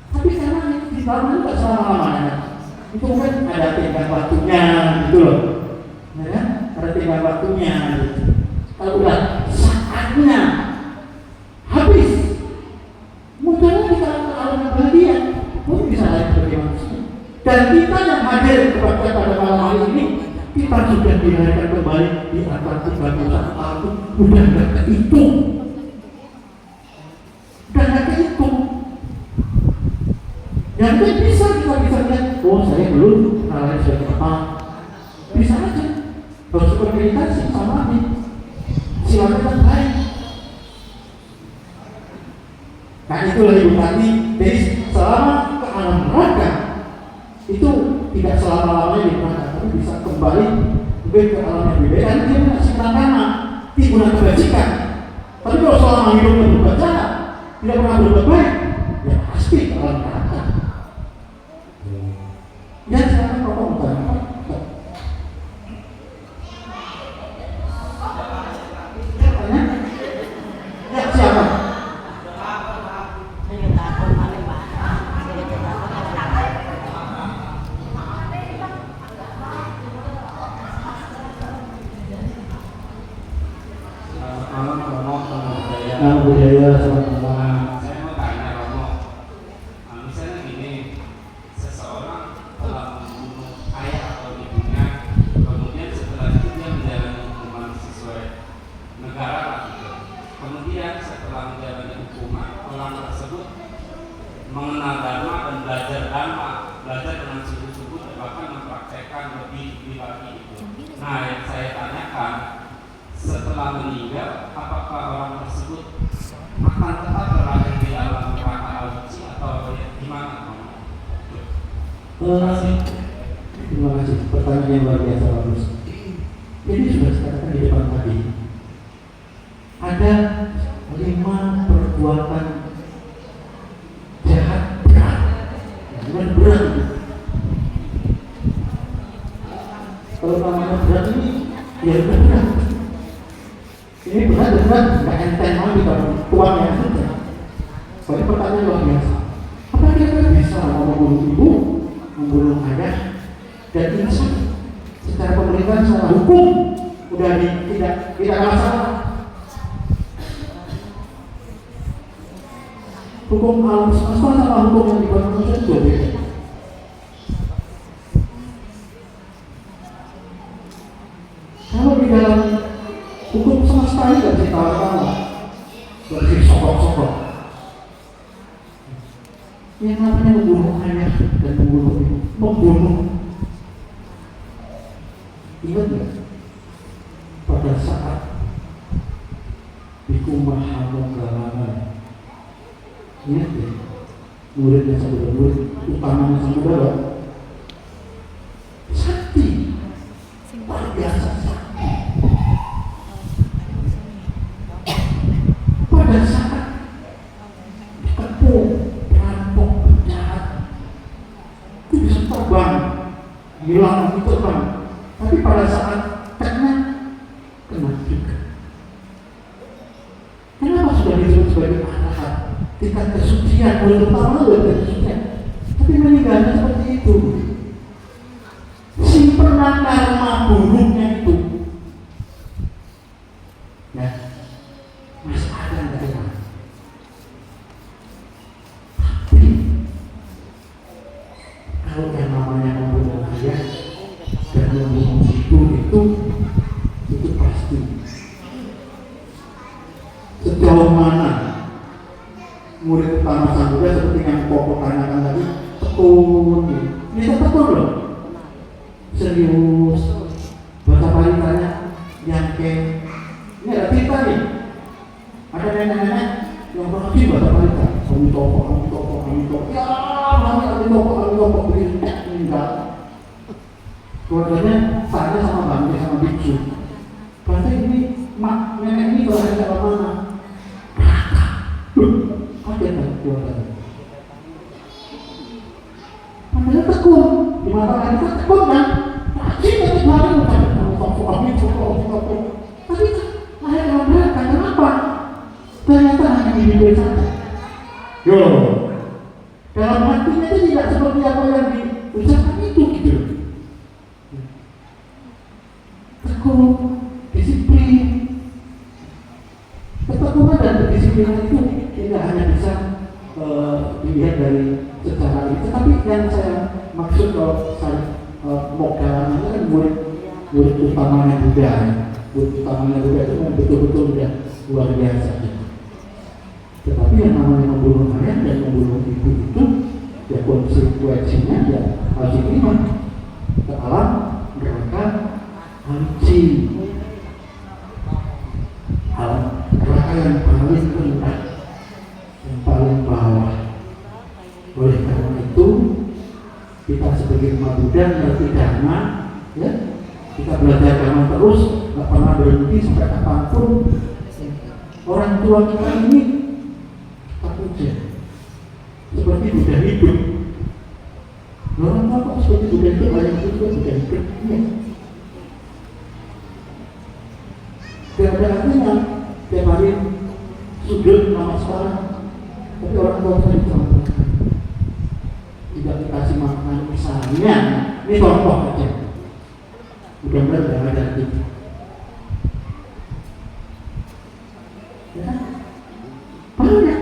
Tapi karena di dalam itu tak selama-lamanya. Itu kan ada tingkat waktunya gitu loh. Ya kan? Ada tingkat waktunya gitu. Kalau udah saatnya habis, munculnya kita alam bahagia, pun bisa lain sebagai manusia. Dan kita yang hadir pada malam hari ini, kita sudah dilahirkan kembali di atas 31 tahun. Udah nggak kehitung, Yang kan bisa kita bisa lihat, oh saya belum kenalnya sebagai apa, bisa aja. Harus berkomunikasi sama Abi. Silakan yang lain. Nah itulah Ibu Tati. Jadi selama ke alam neraka itu tidak selama-lamanya di neraka, tapi bisa kembali ke alam yang berbeda. Dan dia mengasih nama timbunan kebajikan. Tapi kalau selama hidupnya berbuat jahat, tidak pernah berbuat baik, ya pasti ke alam neraka. Ya sekarang Bapak mau tanya apa? Ya siapa? Nama budaya sama teman. Saya mau tanya Romo, misalnya gini, seseorang telah membunuh ayah atau ibunya, kemudian setelah itu dia menjalani hukuman sesuai negara lah gitu. Kemudian setelah menjalani hukuman, orang tersebut mengenal dharma dan belajar dharma, belajar dengan sungguh-sungguh dan bahkan mempraktekkan lebih lagi itu. Nah, yang saya tanyakan, setelah meninggal, apakah orang tersebut akan tetap berada di alam neraka al-suci atau gimana? Terima kasih. Pertanyaan yang luar biasa bagus. Ini sudah dikatakan di depan tadi. Ada 5 perbuatan jahat berat. Bukan berat. Kalau namanya berat ini, ya berat. Ini berat, nggak enteng lagi kalau tuannya sudah. Soalnya pertanyaan luar biasa. Apa kita bisa membunuh ibu, membunuh ayah, dan insan secara pemerintahan, secara hukum udah tidak masalah. Hukum alam semesta sama hukum yang dibuat manusia itu beda. Kalau di dalam hukum semesta ini tidak ditawar-tawar, tidak disokok-sokok. Yang namanya membunuh ayah dan membunuh ibu, membunuh. Ingat nggak? Pada saat di Kumahamogalana, ingat ya? Muridnya Samudra, murid utamanya Samudra, sakti, luar biasa sakti. Pada saat dikepung perampok penjahat, itu bisa terbang, hilang itu terbang. Tapi pada saat kena juga. Kenapa sudah disebut sebagai arahat? Tingkat kesucian, boleh pertama tingkat kesucian. Tapi meninggalnya seperti itu. Simpenan karma buruknya itu. Ya, masih ada nggak ya? Tapi kalau yang namanya membunuh ayah dan membunuh itu pasti. Sejauh mana murid utama Samudra seperti yang Pokok tanyakan tadi, tekun, ini tekun loh, serius, baca paling yakin. Ini ada cerita nih, ada nenek-nenek yang berhasil baca paling kami toko, ya kami toko, enggak. Keluarganya tanya sama bangke sama biksu, berarti ini mak nenek ini berada di dalam mana? Kaget kan keluarganya. Padahal tekun, di mata mereka tekun kan? Rajin tapi hari mencapai tapi lahir dalam neraka, kenapa? Ternyata hanya diri saja. Yo, dalam hatinya itu tidak seperti apa yang diucapkan itu gitu. Tekun, disiplin. Ketekunan dan kedisiplinan itu tidak hanya bisa dilihat dari secara ini, tetapi yang saya maksud kalau saya Mogalan itu kan murid utamanya Buddha, murid utamanya Buddha itu kan betul-betul sudah luar biasa. Tetapi yang namanya membunuh ayah dan membunuh ibu itu ya konsekuensinya ya harus diterima ke alam neraka hancur, alam neraka yang paling rendah, yang paling bawah. Oleh karena itu kita sebagai umat Buddha ngerti dharma, ya kita belajar dharma terus, nggak pernah berhenti sampai kapanpun. Orang tua kita ini tak puja seperti Buddha hidup. Orang tua kok seperti Buddha hidup, banyak itu juga Buddha hidup. Iya. Tidak ada artinya tiap hari sujud nama sekarang, tapi orang tua kita dicontohkan, tidak dikasih makan misalnya. Ini contoh aja, mudah-mudahan tidak ada itu. Ya, banyak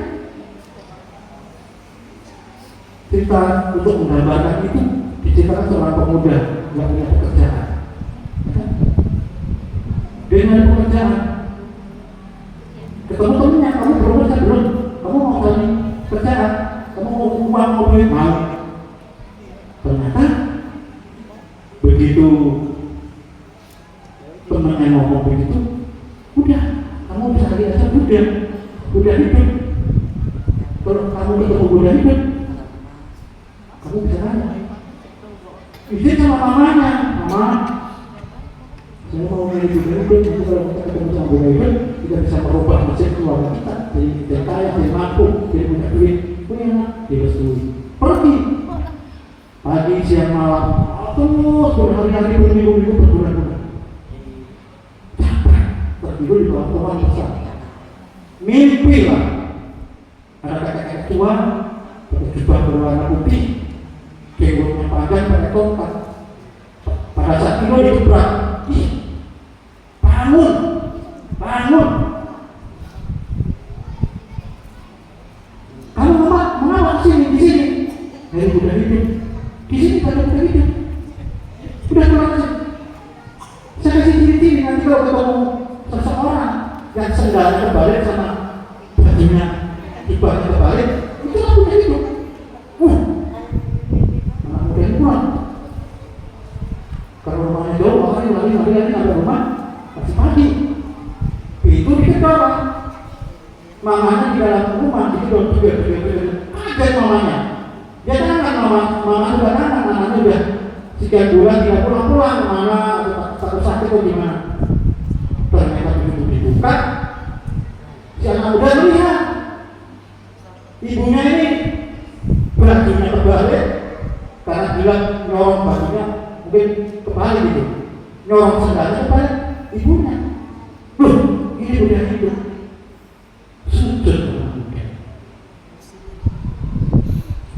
cerita untuk menggambarkan itu. Diceritakan seorang pemuda yang punya pekerjaan. Ya, dia ada pekerjaan, ketemu temennya, kamu belum kerja belum? Kamu mau cari kerjaan? Kamu mau uang, mau duit? Mau. Ternyata begitu temennya ngomong begitu, udah, kamu bisa lihat aja Buddha hidup. Kalau kamu ketemu Buddha hidup, kamu bisa nanya. Izin sama mamanya, mama, saya mau milih Buddha hidup. Nanti kalau kita ketemu sama Buddha hidup, kita bisa merubah nasib keluarga kita dari kaya, dari mampu, dari punya duit, punya anak, direstui. Pergi pagi, siang, malam, terus berhari-hari, berminggu-minggu, berbulan-bulan. Capek, tertidur di bawah pohon besar. Mimpi lah, ada kakek tua, pakai jubah berwarna putih, jenggotnya panjang, pakai tongkat. Pada saat itu digebrak, bangun. Kamu mengapa di sini? Dari Buddha hidup. Di sini ada Buddha hidup. Udah keluar aja. Saya kasih ciri-ciri nanti kalau ketemu seseorang yang sendalnya kebalik sama bajunya jubahnya kebalik, itu lah Buddha hidup. Anak muda ini pulang. Kalau rumahnya jauh, makanya lari sampai rumah masih pagi. Itu dikejar. Mamanya di dalam rumah itu juga kaget mamanya. Dia tangan mama sudah tangan, mamanya udah sekian bulan tidak pulang, mama takut sakit atau gimana. Ternyata begitu dibuka, si anak muda melihat ibunya ini bajunya kebalik, karena bilang nyorong bajunya mungkin kebalik gitu, nyorong sendalnya kebalik ibunya. Loh, ini udah hidup. Sujud orang muda.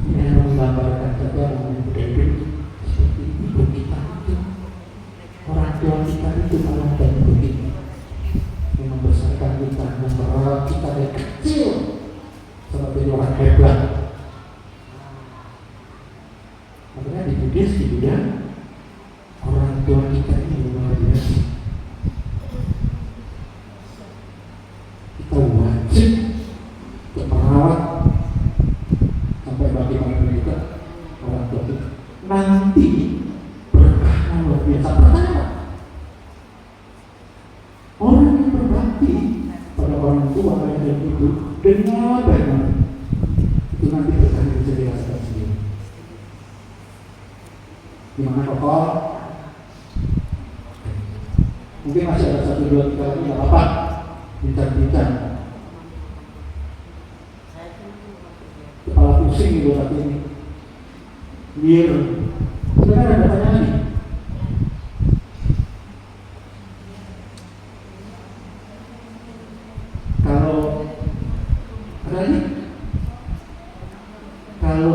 Ini yang menggambarkan saja orang muda hidup seperti ibu kita itu, orang tua kita itu malah dan begini, yang membesarkan kita, merawat kita dari kecil seperti orang hebat. Makanya di Buddhis di Buddha, orang tua kita ini luar biasa. Kita wajib untuk merawat sampai bagaimana juga orang tua kita. Nanti berkahnya luar biasa. Pertama, orang yang berbakti pada orang tua, ayah dan ibu dengan baik itu nanti berkahnya bisa dirasakan sendiri. Gimana Koko? Mungkin masih ada 1, 2, 3 lagi, nggak apa-apa. Bincang-bincang. Kepala pusing gitu saat ini. Biar sebenarnya ada pertanyaan lagi. Kalau ada lagi? Kalau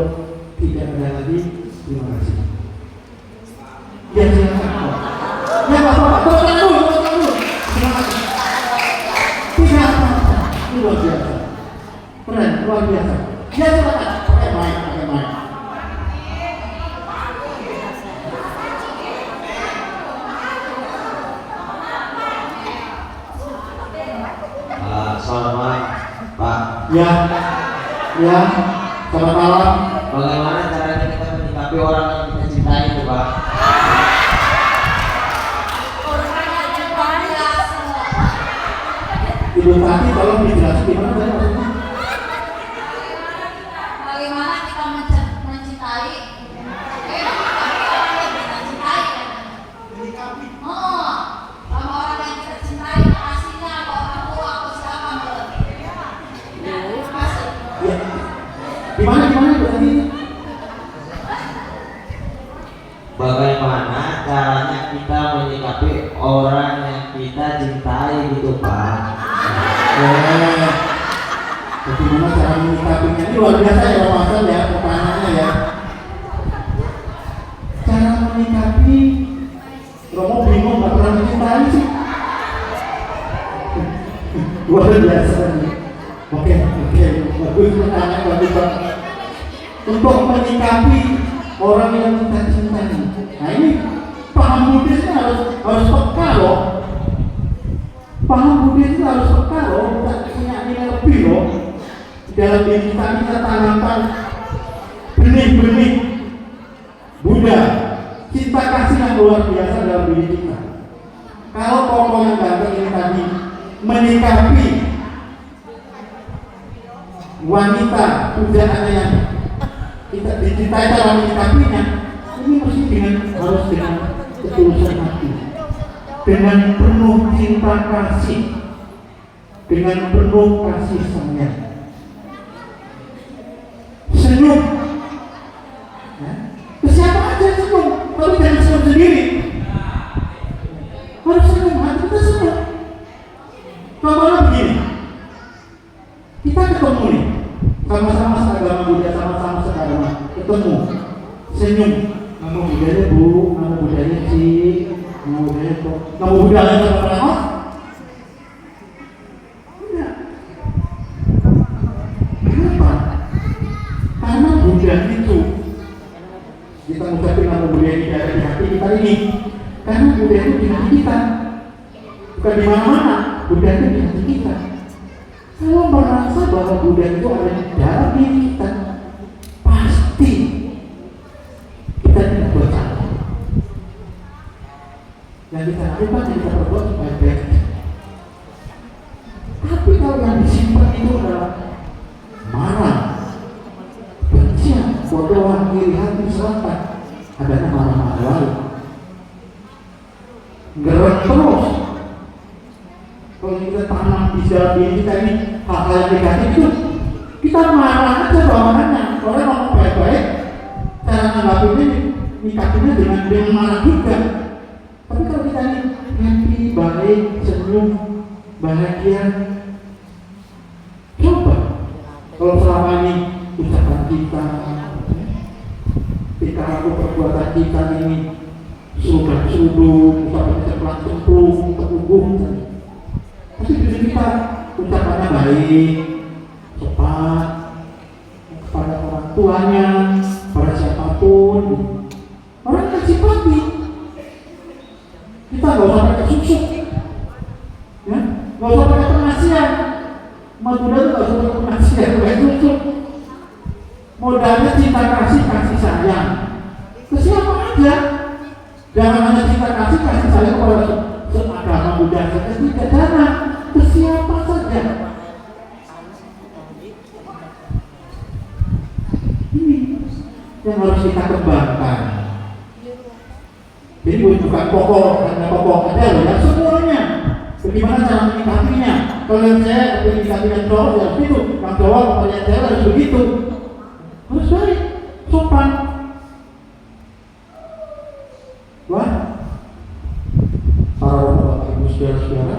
tidak ada lagi, terima kasih. Ya silakan. Ya Bapak, tolong dulu. Terima kasih. Tidak apa-apa, ini luar biasa, keren, luar biasa. Ya silakan, pakai mic. Selamat malam, Pak. Ya, selamat malam. Bagaimana cara cintai? Orang yang kita cintai kan? Oh, sama orang yang kita cintai kasihnya atau orang tua atau siapa menurut? Kasih. Ya. Gimana berarti? Bagaimana caranya kita menyikapi orang yang kita cintai gitu Pak? Bagaimana cara menyikapinya? Ini luar biasa ya Mas ya, pertanyaannya ya. Cara menyikapi, Romo bingung nggak pernah mencintai sih. Luar biasa nih. Oke, bagus pertanyaan bagus banget. Untuk menyikapi orang yang kita cintai. Nah ini paham Buddhisnya harus peka loh. Paham Buddhisnya harus peka loh, kita punya nilai lebih loh. Dalam diri kita tanamkan benih-benih Buddha, cinta kasih yang luar biasa dalam diri kita. Kalau tokoh yang ganteng ini tadi menyikapi wanita pujaannya yang kita dicintai dalam menyikapinya, ini mesti harus dengan ketulusan hati, dengan penuh cinta kasih, dengan penuh kasih sayang. Senyum, ya. Ke siapa aja senyum, tapi jangan senyum sendiri. Harus senyum, hati kita senyum. Contohnya begini, kita ketemu nih, sama-sama seagama Buddha, sama-sama seagama, ketemu, senyum. Nama budaya Bu, nama budaya Ci, nama budaya kok, nama budaya apa? Enggak. Kenapa? Karena Buddha itu kita mengucapkan nama Buddha di hati kita ini. Karena Buddha itu di hati kita, bukan di mana-mana. Buddha itu di hati kita. Kalau merasa bahwa Buddha itu ada di dalam diri kita, pasti kita tidak bersalah. Yang kita lakukan, yang kita perbuat baik-baik. Tapi kalau yang disimpan itu adalah marah, bencian, bodohan, iri hati, selatan, adanya marah-marah lalu. Gerak terus. Kalau kita tanam di dalam diri kita ini hal-hal yang negatif itu, kita marah aja bawaannya. Orang ngomong baik-baik, cara menanggapinya, nyikapinya dengan marah juga. Tapi kalau kita ini happy, baik, senyum, bahagia, coba kalau selama ini ucapan kita, tingkah laku perbuatan kita ini seruduk, ucapan ceplat cemplung, terhubung. Tapi diri kita ucapannya baik, cepat, kepada orang tuanya, pada siapapun, orang akan simpati. Kita nggak usah pakai susuk, ya, nggak usah pakai pengasihan. Umat Buddha itu nggak usah pakai pengasihan, pakai susuk. Modalnya cinta kasih sayang. Ke siapa aja. Jangan hanya cinta kasih sayang kepada agama Buddha saja, tidak, jangan. Ke siapa saja. Ini yang harus kita kembangkan. Jadi bukan pokok, hanya pokok aja loh, ya semuanya. Bagaimana cara menyikapinya? Kalau yang saya menyikapi yang cowok ya begitu, yang cowok kalau yang cewek harus begitu. Harus baik, sopan. Wah, para bapak ibu saudara-saudara,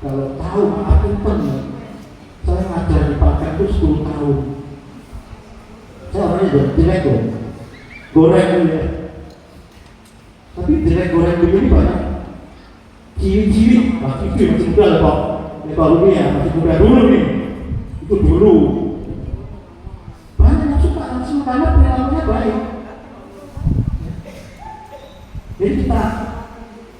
kalau tahu aku pernah, saya ngajar di Pakan itu 10 tahun. Saya orangnya jelek loh, goreng ya. Tapi jelek goreng begini banyak. Ciwi-ciwi, masih muda lah kok. Ini baru nih ya, masih muda dulu nih. Itu dulu. Banyak yang suka langsung karena perilakunya baik. Jadi kita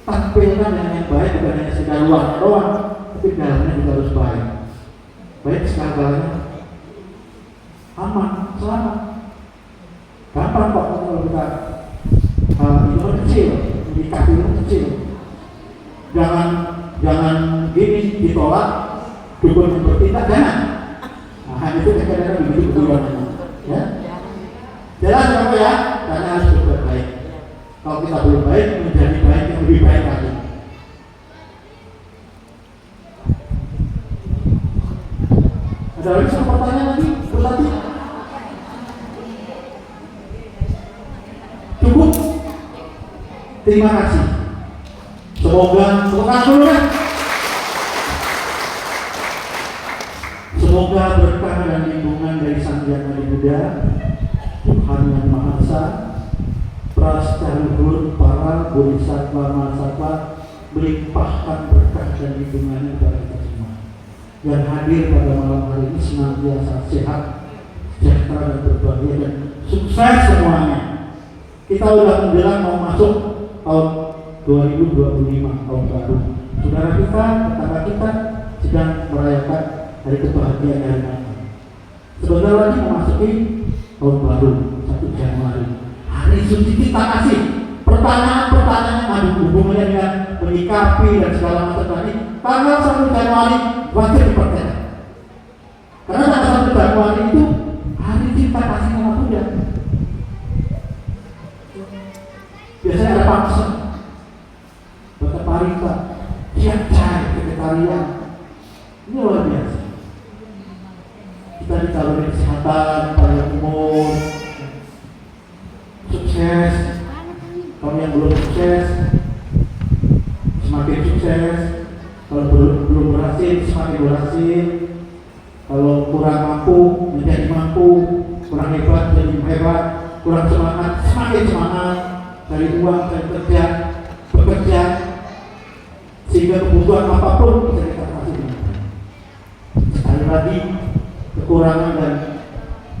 tampilkan yang baik, bukan hanya sekedar luarnya doang, tapi dalamnya juga harus baik. Baik segalanya aman, selamat. Gampang kok kalau kita itu kecil, indikasi itu kecil. Jangan gini ditolak, dukun bertindak, jangan. Nah itu kadang-kadang begitu ya. Jelas Bapak ya, karena harus berbuat baik. Kalau kita belum baik, menjadi baik yang lebih baik lagi. Ada lagi satu pertanyaan lagi, Bu Tati? Cukup? Terima kasih. Semoga dulu kan? Semoga berkah dan lindungan dari Sang Hyang Adi Buddha, Tuhan Yang Maha Esa, Prasetya Luhur para bodhisattva mahasatwa, melimpahkan berkah dan lindungannya kepada kita semua. Yang hadir pada malam hari ini senantiasa sehat, sejahtera dan berbahagia dan sukses semuanya. Kita sudah menjelang mau masuk tahun 2025, tahun baru. Saudara kita, tetangga kita sedang merayakan hari kebahagiaan hari Natal. Sebentar lagi memasuki tahun baru 1 Januari. Hari suci kita kasih pertanyaan-pertanyaan yang ada hubungannya dengan menyikapi dan segala macam tadi. Tanggal 1 Januari wajib dipercaya. Karena tanggal 1 Januari itu hari cinta kasih sama Buddha. Biasanya ada paksa, bata parita, siap cai, vegetarian. Ini luar biasa. Kita dicalonkan kesehatan, panjang umur, sukses. Kalau yang belum sukses, semakin sukses. Kalau belum berhasil, semakin berhasil. Kalau kurang mampu, menjadi mampu. Kurang hebat, jadi hebat. Kurang semangat, semakin semangat. Cari uang, cari kerja, bekerja, sehingga kebutuhan apapun bisa kita kasih. Sekali lagi, kekurangan dan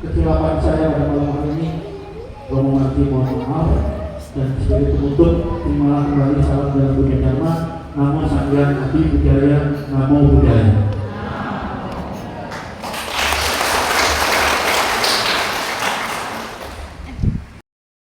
kesilapan saya pada malam hari ini, Romo Marti mohon maaf. Dan sebagai penutup, terimalah kembali salam dalam Buddha Dharma. Namo Sang Hyang Adi Budaya, Namo Buddhaya.